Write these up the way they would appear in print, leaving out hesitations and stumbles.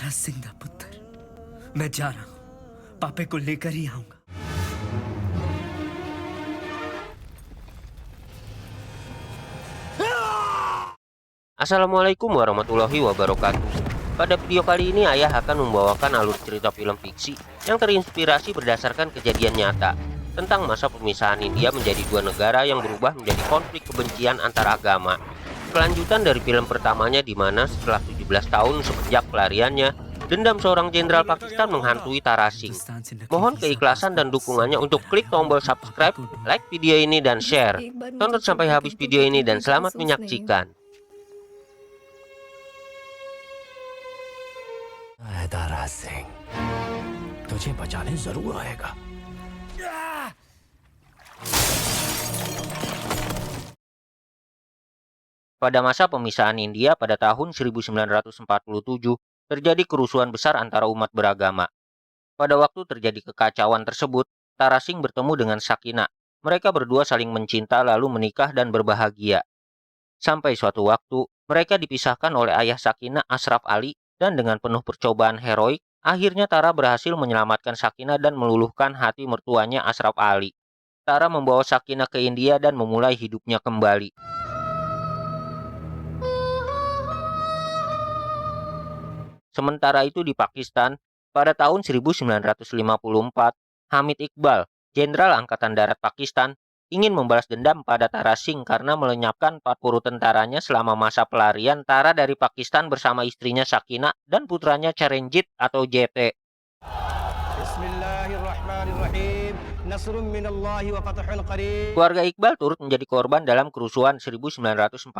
तारा सिंह दा पुत्र मैं जा रहा हूं पापे को लेकर ही आऊंगा Assalamualaikum warahmatullahi wabarakatuh. Pada video kali ini ayah akan membawakan alur cerita film fiksi yang terinspirasi berdasarkan kejadian nyata tentang masa pemisahan India menjadi dua negara yang berubah menjadi konflik kebencian antar agama. Kelanjutan dari film pertamanya di mana setelah 17 tahun semenjak pelariannya, dendam seorang jenderal Pakistan menghantui Tara Singh. Mohon keikhlasan dan dukungannya untuk klik tombol subscribe, like video ini dan share. Tonton sampai habis video ini dan selamat menyaksikan. Tara सिंह तुझे बचाने जरूर आएगा। Pada masa pemisahan India pada tahun 1947, terjadi kerusuhan besar antara umat beragama. Pada waktu terjadi kekacauan tersebut, Tara Singh bertemu dengan Sakinah. Mereka berdua saling mencinta lalu menikah dan berbahagia. Sampai suatu waktu, mereka dipisahkan oleh ayah Sakinah, Ashraf Ali, dan dengan penuh percobaan heroik, akhirnya Tara berhasil menyelamatkan Sakinah dan meluluhkan hati mertuanya Ashraf Ali. Tara membawa Sakinah ke India dan memulai hidupnya kembali. Sementara itu di Pakistan, pada tahun 1954, Hamid Iqbal, Jenderal Angkatan Darat Pakistan, ingin membalas dendam pada Tara Singh karena melenyapkan 40 tentaranya selama masa pelarian Tara dari Pakistan bersama istrinya Sakinah dan putranya Charanjit atau JT. Bismillahirrahmanirrahim. Nasrun minallahi wa fathun qarib. Keluarga Iqbal turut menjadi korban dalam kerusuhan 1947.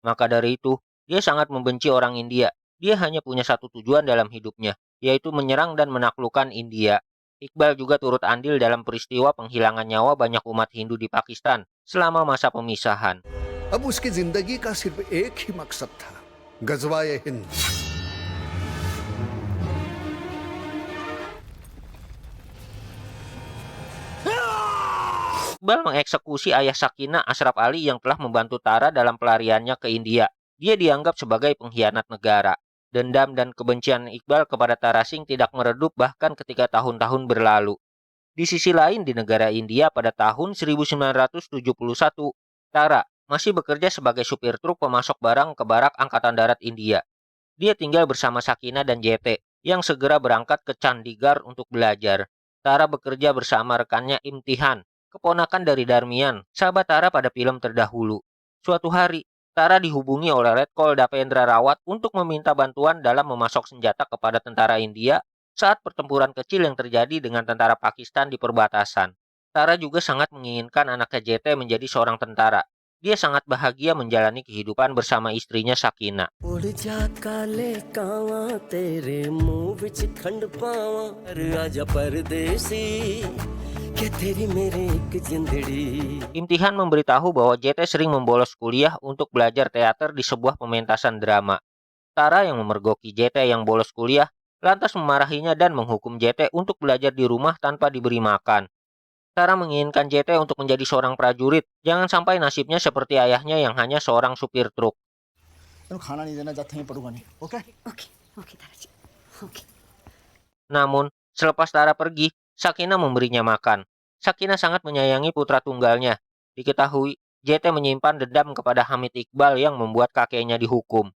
Maka dari itu, dia sangat membenci orang India. Dia hanya punya satu tujuan dalam hidupnya, yaitu menyerang dan menaklukkan India. Iqbal juga turut andil dalam peristiwa penghilangan nyawa banyak umat Hindu di Pakistan selama masa pemisahan. अब उसकी जिंदगी का सिर्फ एक ही मकसद था, गजवाए Hind. Iqbal mengeksekusi ayah Sakinah, Ashraf Ali, yang telah membantu Tara dalam pelariannya ke India. Dia dianggap sebagai pengkhianat negara. Dendam dan kebencian Iqbal kepada Tara Singh tidak meredup bahkan ketika tahun-tahun berlalu. Di sisi lain, di negara India pada tahun 1971, Tara masih bekerja sebagai supir truk pemasok barang ke barak Angkatan Darat India. Dia tinggal bersama Sakinah dan JT yang segera berangkat ke Chandigarh untuk belajar. Tara bekerja bersama rekannya Imtihan, keponakan dari Darmian, sahabat Tara pada film terdahulu. Suatu hari, Tara dihubungi oleh Letkol Dapendra Rawat untuk meminta bantuan dalam memasok senjata kepada tentara India saat pertempuran kecil yang terjadi dengan tentara Pakistan di perbatasan. Tara juga sangat menginginkan anaknya JT menjadi seorang tentara. Dia sangat bahagia menjalani kehidupan bersama istrinya Sakinah. Imtihan memberitahu bahwa JT sering membolos kuliah untuk belajar teater di sebuah pementasan drama. Tara yang memergoki JT yang bolos kuliah, lantas memarahinya dan menghukum JT untuk belajar di rumah tanpa diberi makan. Tara menginginkan JT untuk menjadi seorang prajurit, jangan sampai nasibnya seperti ayahnya yang hanya seorang supir truk. Namun, selepas Tara pergi, Sakinah memberinya makan. Sakinah sangat menyayangi putra tunggalnya. Diketahui, JT menyimpan dendam kepada Hamid Iqbal yang membuat kakeknya dihukum.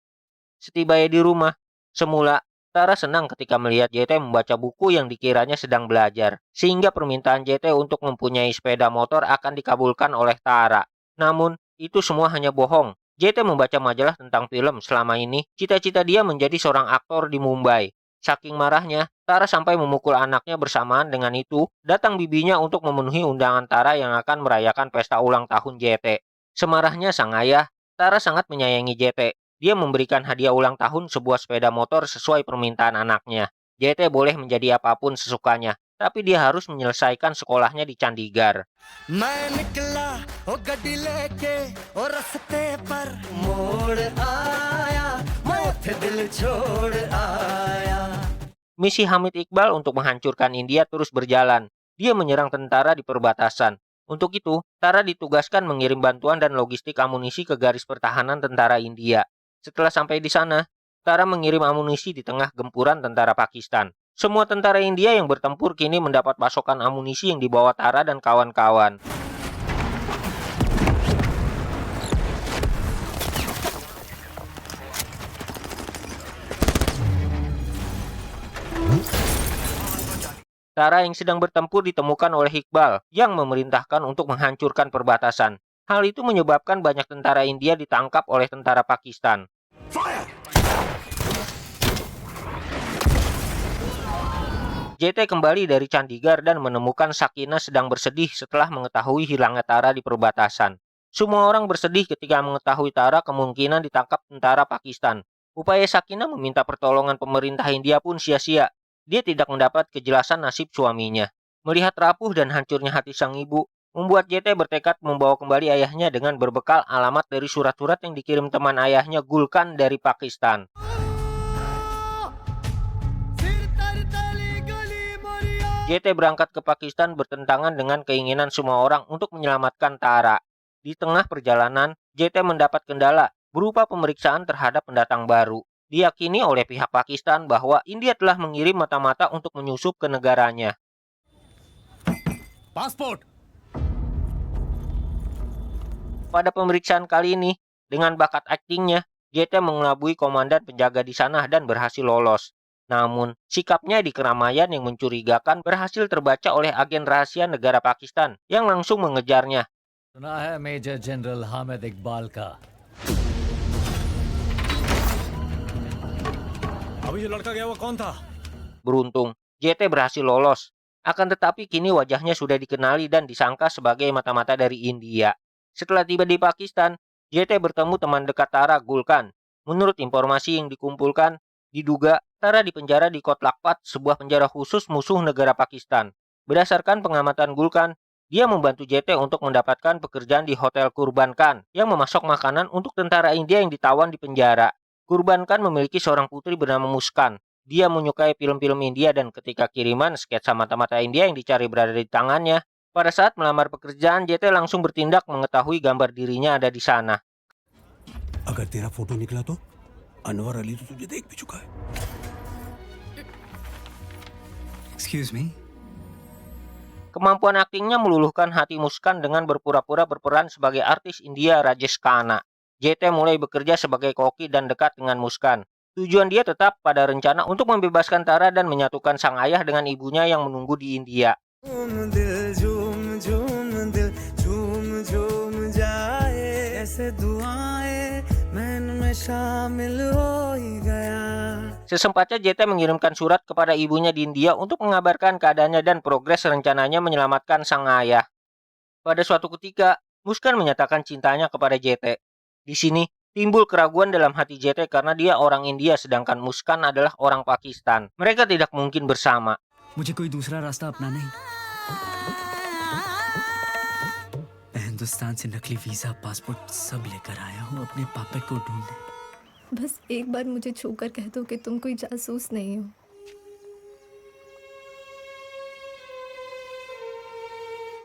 Setibanya di rumah, semula Tara senang ketika melihat JT membaca buku yang dikiranya sedang belajar, sehingga permintaan JT untuk mempunyai sepeda motor akan dikabulkan oleh Tara. Namun, itu semua hanya bohong. JT membaca majalah tentang film selama ini, cita-cita dia menjadi seorang aktor di Mumbai. Saking marahnya, Tara sampai memukul anaknya. Bersamaan dengan itu, datang bibinya untuk memenuhi undangan Tara yang akan merayakan pesta ulang tahun JT. Semarahnya sang ayah, Tara sangat menyayangi JT. Dia memberikan hadiah ulang tahun sebuah sepeda motor sesuai permintaan anaknya. JT boleh menjadi apapun sesukanya, tapi dia harus menyelesaikan sekolahnya di Chandigarh. Misi Hamid Iqbal untuk menghancurkan India terus berjalan. Dia menyerang tentara di perbatasan. Untuk itu, Tara ditugaskan mengirim bantuan dan logistik amunisi ke garis pertahanan tentara India. Setelah sampai di sana, Tara mengirim amunisi di tengah gempuran tentara Pakistan. Semua tentara India yang bertempur kini mendapat pasokan amunisi yang dibawa Tara dan kawan-kawan. Tara yang sedang bertempur ditemukan oleh Iqbal yang memerintahkan untuk menghancurkan perbatasan. Hal itu menyebabkan banyak tentara India ditangkap oleh tentara Pakistan. JT kembali dari Chandigarh dan menemukan Sakinah sedang bersedih setelah mengetahui hilangnya Tara di perbatasan. Semua orang bersedih ketika mengetahui Tara kemungkinan ditangkap tentara Pakistan. Upaya Sakinah meminta pertolongan pemerintah India pun sia-sia. Dia tidak mendapat kejelasan nasib suaminya. Melihat rapuh dan hancurnya hati sang ibu, membuat JT bertekad membawa kembali ayahnya dengan berbekal alamat dari surat-surat yang dikirim teman ayahnya Gulkan dari Pakistan. JT berangkat ke Pakistan bertentangan dengan keinginan semua orang untuk menyelamatkan Tara. Di tengah perjalanan, JT mendapat kendala berupa pemeriksaan terhadap pendatang baru. Diyakini oleh pihak Pakistan bahwa India telah mengirim mata-mata untuk menyusup ke negaranya. Passport Pada pemeriksaan kali ini, dengan bakat aktingnya, JT mengelabui komandan penjaga di sana dan berhasil lolos. Namun, sikapnya di keramaian yang mencurigakan berhasil terbaca oleh agen rahasia negara Pakistan yang langsung mengejarnya. सुना है major general Hamid इकबाल का अभी जो लड़का गया वो कौन था Beruntung, JT berhasil lolos. Akan tetapi kini wajahnya sudah dikenali dan disangka sebagai mata-mata dari India. Setelah tiba di Pakistan, JT bertemu teman dekat Tara, Gulkan. Menurut informasi yang dikumpulkan, diduga Tara dipenjara di Kot Lakpat, sebuah penjara khusus musuh negara Pakistan. Berdasarkan pengamatan Gulkan, dia membantu JT untuk mendapatkan pekerjaan di Hotel Kurban Khan yang memasok makanan untuk tentara India yang ditawan di penjara. Kurban Khan memiliki seorang putri bernama Muskan. Dia menyukai film-film India dan ketika kiriman sketsa mata-mata India yang dicari berada di tangannya, pada saat melamar pekerjaan, JT langsung bertindak mengetahui gambar dirinya ada di sana. अगर तेरा फोटो निकला तो अनवर अली तो तुझे देख भी चुका है Excuse me? Kemampuan aktingnya meluluhkan hati Muskan dengan berpura-pura berperan sebagai artis India Rajesh Khanna. JT mulai bekerja sebagai koki dan dekat dengan Muskan. Tujuan dia tetap pada rencana untuk membebaskan Tara dan menyatukan sang ayah dengan ibunya yang menunggu di India. Sesempatnya JT mengirimkan surat kepada ibunya di India untuk mengabarkan keadaannya dan progres rencananya menyelamatkan sang ayah. Pada suatu ketika, Muskan menyatakan cintanya kepada JT. Di sini, timbul keraguan dalam hati JT karena dia orang India sedangkan Muskan adalah orang Pakistan. Mereka tidak mungkin bersama. मुझे कोई दूसरा रास्ता अपनाना ही मैं हिंदुस्तान से नकली visa passport सब लेकर आया हूँ अपने पापा को ढूंढने बस एक बार मुझे छूकर कह दो कि तुम कोई जासूस नहीं हो।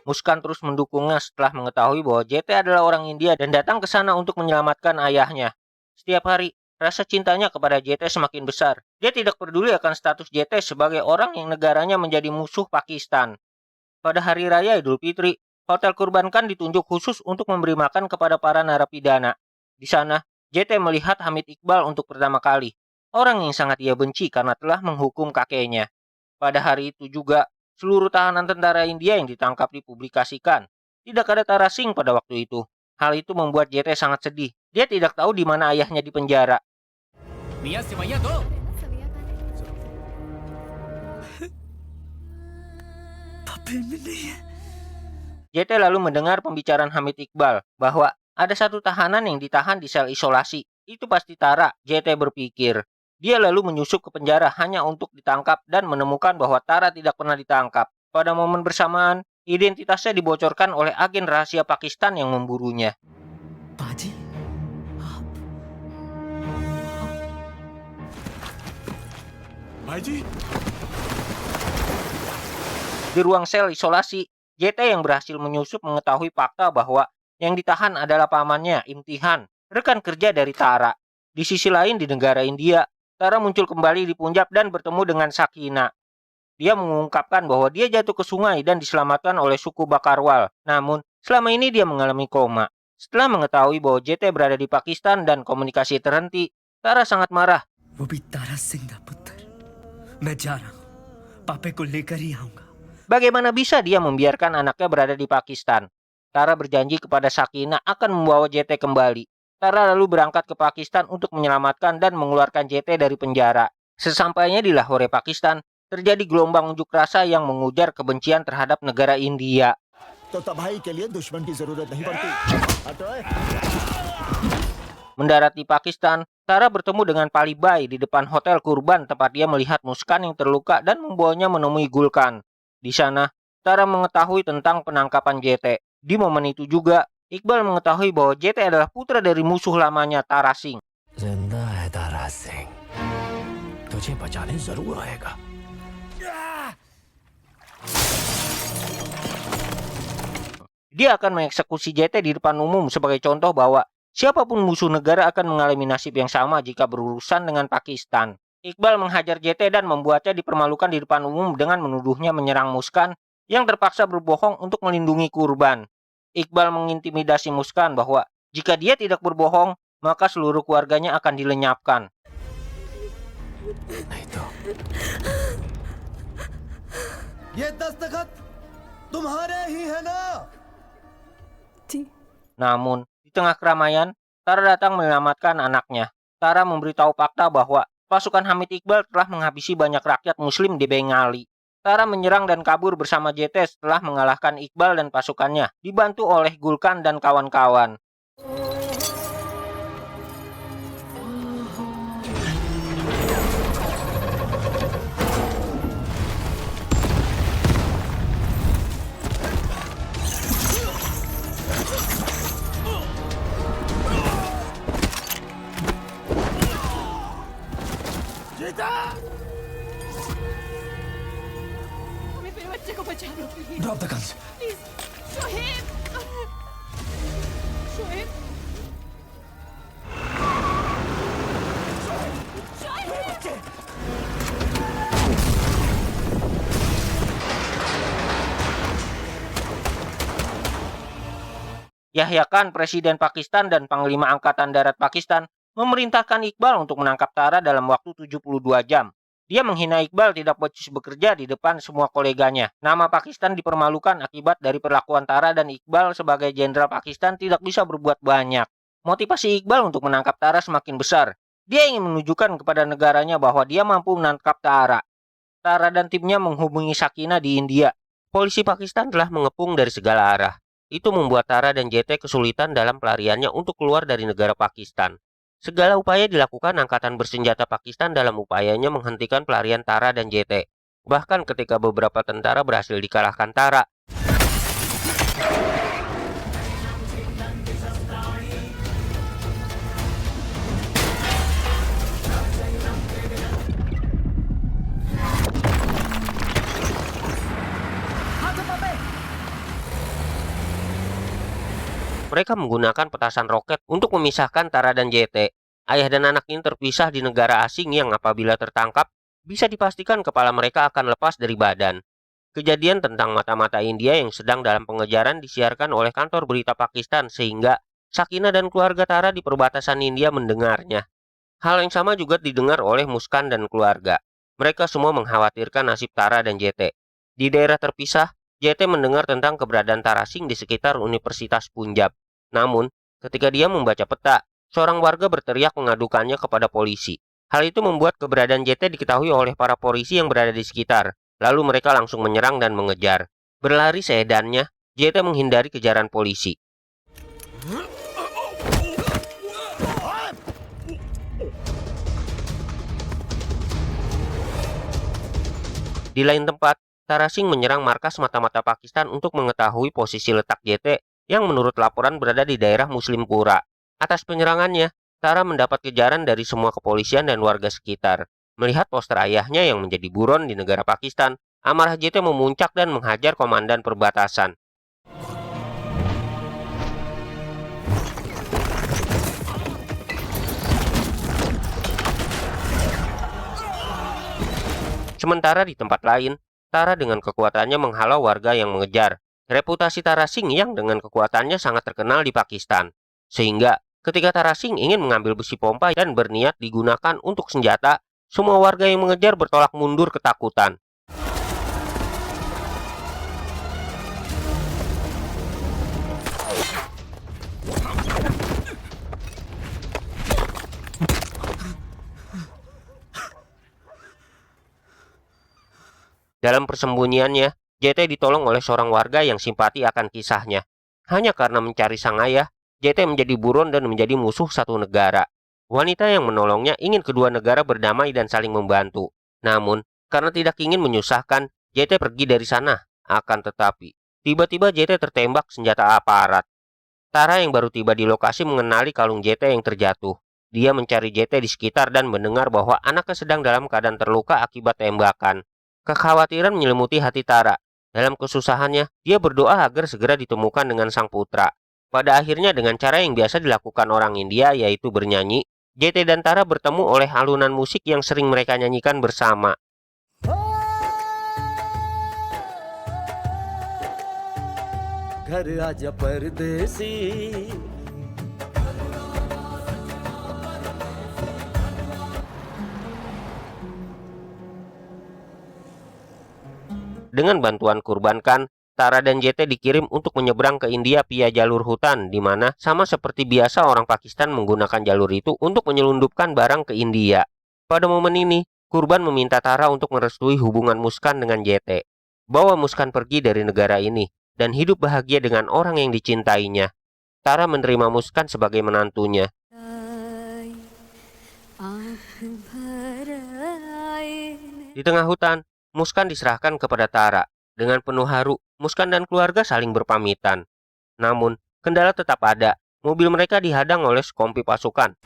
Muskan terus mendukungnya setelah mengetahui bahwa JT adalah orang India dan datang ke sana untuk menyelamatkan ayahnya. Setiap hari, rasa cintanya kepada JT semakin besar. Dia tidak peduli akan status JT sebagai orang yang negaranya menjadi musuh Pakistan. Pada hari raya Idul Fitri, Hotel Kurban Khan ditunjuk khusus untuk memberi makan kepada para narapidana. Di sana, JT melihat Hamid Iqbal untuk pertama kali. Orang yang sangat ia benci karena telah menghukum kakeknya. Pada hari itu juga, seluruh tahanan tentara India yang ditangkap dipublikasikan. Tidak ada Tara Singh pada waktu itu. Hal itu membuat JT sangat sedih. Dia tidak tahu di mana ayahnya di penjara. मियां सिमैया तो पापा में नहीं है JT lalu mendengar pembicaraan Hamid Iqbal bahwa ada satu tahanan yang ditahan di sel isolasi. Itu pasti Tara, JT berpikir. Dia lalu menyusup ke penjara hanya untuk ditangkap dan menemukan bahwa Tara tidak pernah ditangkap. Pada momen bersamaan, identitasnya dibocorkan oleh agen rahasia Pakistan yang memburunya. पाजी भाई जी Di ruang sel isolasi, JT yang berhasil menyusup mengetahui fakta bahwa yang ditahan adalah pamannya, Imtihan, rekan kerja dari Tara. Di sisi lain di negara India, Tara muncul kembali di Punjab dan bertemu dengan Sakina. Dia mengungkapkan bahwa dia jatuh ke sungai dan diselamatkan oleh suku Bakarwal. Namun, selama ini dia mengalami koma. Setelah mengetahui bahwa JT berada di Pakistan dan komunikasi terhenti, Tara sangat marah. वो भी तारा सिंह दा पुत्र मैं जा रहा हूँ पापे को लेकर ही आऊंगा Bagaimana bisa dia membiarkan anaknya berada di Pakistan? Tara berjanji kepada Sakina akan membawa JT kembali. Tara lalu berangkat ke Pakistan untuk menyelamatkan dan mengeluarkan JT dari penjara. Sesampainya di Lahore, Pakistan, terjadi gelombang unjuk rasa yang mengujar kebencian terhadap negara India. तो तबाही के लिए दुश्मन की जरूरत नहीं पड़ती। हटो। Mendarat di Pakistan, Tara bertemu dengan Palibai di depan Hotel Kurban tempat dia melihat Muskan yang terluka dan membawanya menemui Gulkan. Di sana, Tara mengetahui tentang penangkapan JT. Di momen itu juga, Iqbal mengetahui bahwa JT adalah putra dari musuh lamanya Tara Singh. जिंदा है तारा सिंह तुझे बचाने जरूर आएगा Dia akan mengeksekusi JT di depan umum sebagai contoh bahwa siapapun musuh negara akan mengalami nasib yang sama jika berurusan dengan Pakistan. Iqbal menghajar JT dan membuatnya dipermalukan di depan umum dengan menuduhnya menyerang Muskan yang terpaksa berbohong untuk melindungi kurban. Iqbal mengintimidasi Muskan bahwa jika dia tidak berbohong, maka seluruh keluarganya akan dilenyapkan. नहीं तो ये दस्तखत तुम्हारे ही है ना? जी Namun, di tengah keramaian, Tara datang menyelamatkan anaknya. Tara memberitahu fakta bahwa pasukan Hamid Iqbal telah menghabisi banyak rakyat muslim di Bengali. Tara menyerang dan kabur bersama JT setelah mengalahkan Iqbal dan pasukannya, dibantu oleh Gulkan dan kawan-kawan. मेरे बच्चे को बचा लो please drop the guns please Shoaib Shoaib Yahya Khan, Presiden Pakistan dan Panglima Angkatan Darat Pakistan, memerintahkan Iqbal untuk menangkap Tara dalam waktu 72 jam. Dia menghina Iqbal tidak becus bekerja di depan semua koleganya. Nama Pakistan dipermalukan akibat dari perlakuan Tara dan Iqbal sebagai jenderal Pakistan tidak bisa berbuat banyak. Motivasi Iqbal untuk menangkap Tara semakin besar. Dia ingin menunjukkan kepada negaranya bahwa dia mampu menangkap Tara. Tara dan timnya menghubungi Sakina di India. Polisi Pakistan telah mengepung dari segala arah. Itu membuat Tara dan JT kesulitan dalam pelariannya untuk keluar dari negara Pakistan. Segala upaya dilakukan Angkatan Bersenjata Pakistan dalam upayanya menghentikan pelarian Tara dan JT. Bahkan ketika beberapa tentara berhasil dikalahkan Tara, mereka menggunakan petasan roket untuk memisahkan Tara dan JT. Ayah dan anak ini terpisah di negara asing yang apabila tertangkap, bisa dipastikan kepala mereka akan lepas dari badan. Kejadian tentang mata-mata India yang sedang dalam pengejaran disiarkan oleh kantor berita Pakistan sehingga Sakina dan keluarga Tara di perbatasan India mendengarnya. Hal yang sama juga didengar oleh Muskan dan keluarga. Mereka semua mengkhawatirkan nasib Tara dan JT. Di daerah terpisah, JT mendengar tentang keberadaan Tara Singh di sekitar Universitas Punjab. Namun, ketika dia membaca peta, seorang warga berteriak mengadukannya kepada polisi. Hal itu membuat keberadaan JT diketahui oleh para polisi yang berada di sekitar. Lalu mereka langsung menyerang dan mengejar. Berlari seedannya, JT menghindari kejaran polisi. Di lain tempat, Tara Singh menyerang markas mata-mata Pakistan untuk mengetahui posisi letak JT yang menurut laporan berada di daerah Muslimpura. Atas penyerangannya, Tara mendapat kejaran dari semua kepolisian dan warga sekitar. Melihat poster ayahnya yang menjadi buron di negara Pakistan, amarah JT memuncak dan menghajar komandan perbatasan. Sementara di tempat lain, Tara dengan kekuatannya menghalau warga yang mengejar. Reputasi Tara Singh yang dengan kekuatannya sangat terkenal di Pakistan. Sehingga ketika Tara Singh ingin mengambil besi pompa dan berniat digunakan untuk senjata, semua warga yang mengejar bertolak mundur ketakutan. Dalam persembunyiannya, JT ditolong oleh seorang warga yang simpati akan kisahnya. Hanya karena mencari sang ayah, JT menjadi buron dan menjadi musuh satu negara. Wanita yang menolongnya ingin kedua negara berdamai dan saling membantu. Namun, karena tidak ingin menyusahkan, JT pergi dari sana. Akan tetapi, tiba-tiba JT tertembak senjata aparat. Tara yang baru tiba di lokasi mengenali kalung JT yang terjatuh. Dia mencari JT di sekitar dan mendengar bahwa anaknya sedang dalam keadaan terluka akibat tembakan. Kekhawatiran menyelimuti hati Tara. Dalam kesusahannya, dia berdoa agar segera ditemukan dengan sang putra. Pada akhirnya dengan cara yang biasa dilakukan orang India, yaitu bernyanyi, JT dan Tara bertemu oleh alunan musik yang sering mereka nyanyikan bersama. घर आजा परदेसी Dengan bantuan Kurbankan, Tara dan JT dikirim untuk menyeberang ke India via jalur hutan, di mana sama seperti biasa orang Pakistan menggunakan jalur itu untuk menyelundupkan barang ke India. Pada momen ini, Kurban meminta Tara untuk merestui hubungan Muskan dengan JT. Bawa Muskan pergi dari negara ini, dan hidup bahagia dengan orang yang dicintainya. Tara menerima Muskan sebagai menantunya. Di tengah hutan, Muskan diserahkan kepada Tara. Dengan penuh haru, Muskan dan keluarga saling berpamitan. Namun, kendala tetap ada. Mobil mereka dihadang oleh sekompi pasukan.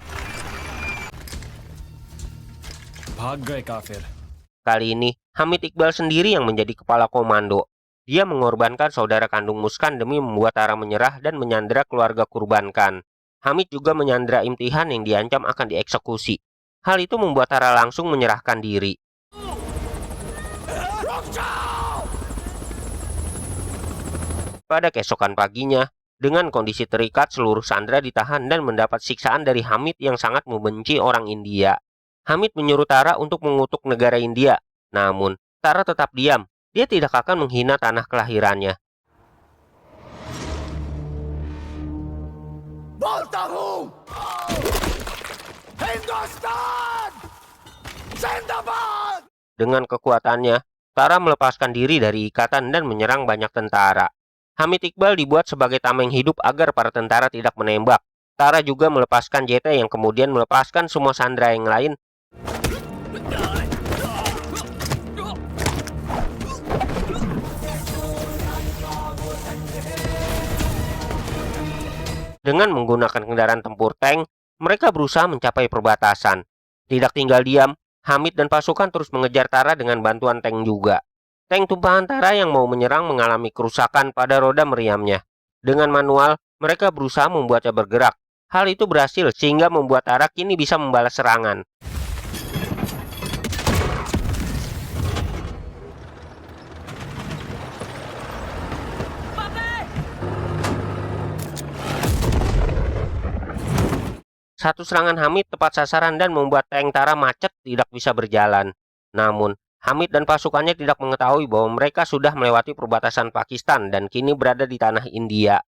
Kali ini, Hamid Iqbal sendiri yang menjadi kepala komando. Dia mengorbankan saudara kandung Muskan demi membuat Tara menyerah dan menyandera keluarga Kurbankan. Hamid juga menyandera Imtihan yang diancam akan dieksekusi. Hal itu membuat Tara langsung menyerahkan diri. Pada keesokan paginya, dengan kondisi terikat, seluruh sandera ditahan dan mendapat siksaan dari Hamid yang sangat membenci orang India. Hamid menyuruh Tara untuk mengutuk negara India. Namun, Tara tetap diam. Dia tidak akan menghina tanah kelahirannya. बोलता हूँ हिंदुस्तान जिंदाबाद. Dengan kekuatannya, Tara melepaskan diri dari ikatan dan menyerang banyak tentara. Hamid Iqbal dibuat sebagai tameng hidup agar para tentara tidak menembak. Tara juga melepaskan JT yang kemudian melepaskan semua sandera yang lain. Dengan menggunakan kendaraan tempur tank, mereka berusaha mencapai perbatasan. Tidak tinggal diam, Hamid dan pasukan terus mengejar Tara dengan bantuan tank juga. Tank tumpahan Tara yang mau menyerang mengalami kerusakan pada roda meriamnya. Dengan manual, mereka berusaha membuatnya bergerak. Hal itu berhasil sehingga membuat Tara kini bisa membalas serangan. Satu serangan Hamid tepat sasaran dan membuat tank Tara macet tidak bisa berjalan. Namun, Hamid dan pasukannya tidak mengetahui bahwa mereka sudah melewati perbatasan Pakistan dan kini berada di tanah India.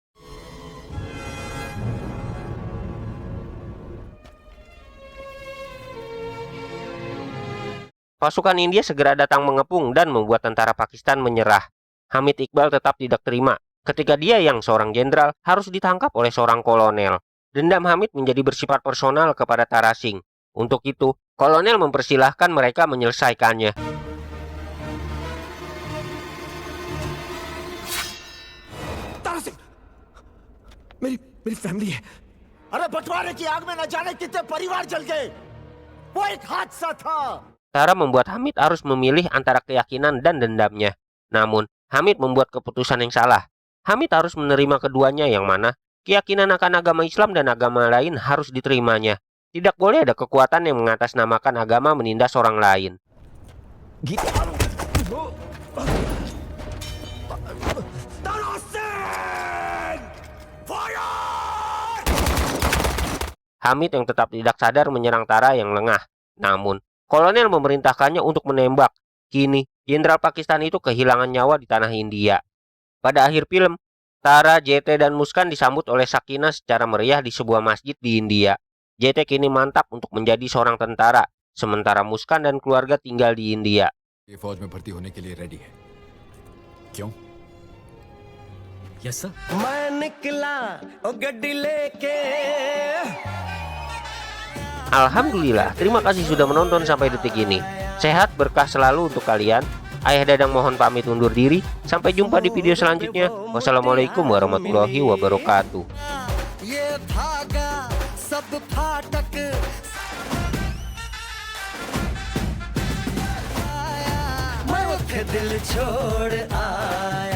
Pasukan India segera datang mengepung dan membuat tentara Pakistan menyerah. Hamid Iqbal tetap tidak terima ketika dia yang seorang jenderal harus ditangkap oleh seorang kolonel. Dendam Hamid menjadi bersifat personal kepada Tara Singh. Untuk itu, kolonel mempersilahkan mereka menyelesaikannya. Tara सिंह मेरी फैमिली है. अरे बंटवारे की आग में न जाने कितने परिवार जल गए. वो एक हादसा था. Tara membuat Hamid harus memilih antara keyakinan dan dendamnya. Namun, Hamid membuat keputusan yang salah. Hamid harus menerima keduanya, yang mana keyakinan akan agama Islam dan agama lain harus diterimanya. Tidak boleh ada kekuatan yang mengatasnamakan agama menindas orang lain. Hamid yang tetap tidak sadar menyerang Tara yang lengah. Namun, kolonel memerintahkannya untuk menembak. Kini, jenderal Pakistan itu kehilangan nyawa di tanah India. Pada akhir film, Tara, JT, dan Muskan disambut oleh Sakinah secara meriah di sebuah masjid di India. JT kini mantap untuk menjadi seorang tentara, sementara Muskan dan keluarga tinggal di India. ये फौज में भर्ती होने के लिए रेडी है क्यों yes sir मैं निकला ओ गड्डी लेके Alhamdulillah, terima kasih sudah menonton sampai detik ini. Sehat berkah selalu untuk kalian. Ayah Dadang mohon pamit undur diri. Sampai jumpa di video selanjutnya. Wassalamualaikum warahmatullahi wabarakatuh. ये धागा सब फाटक मैं दिल छोड़ आया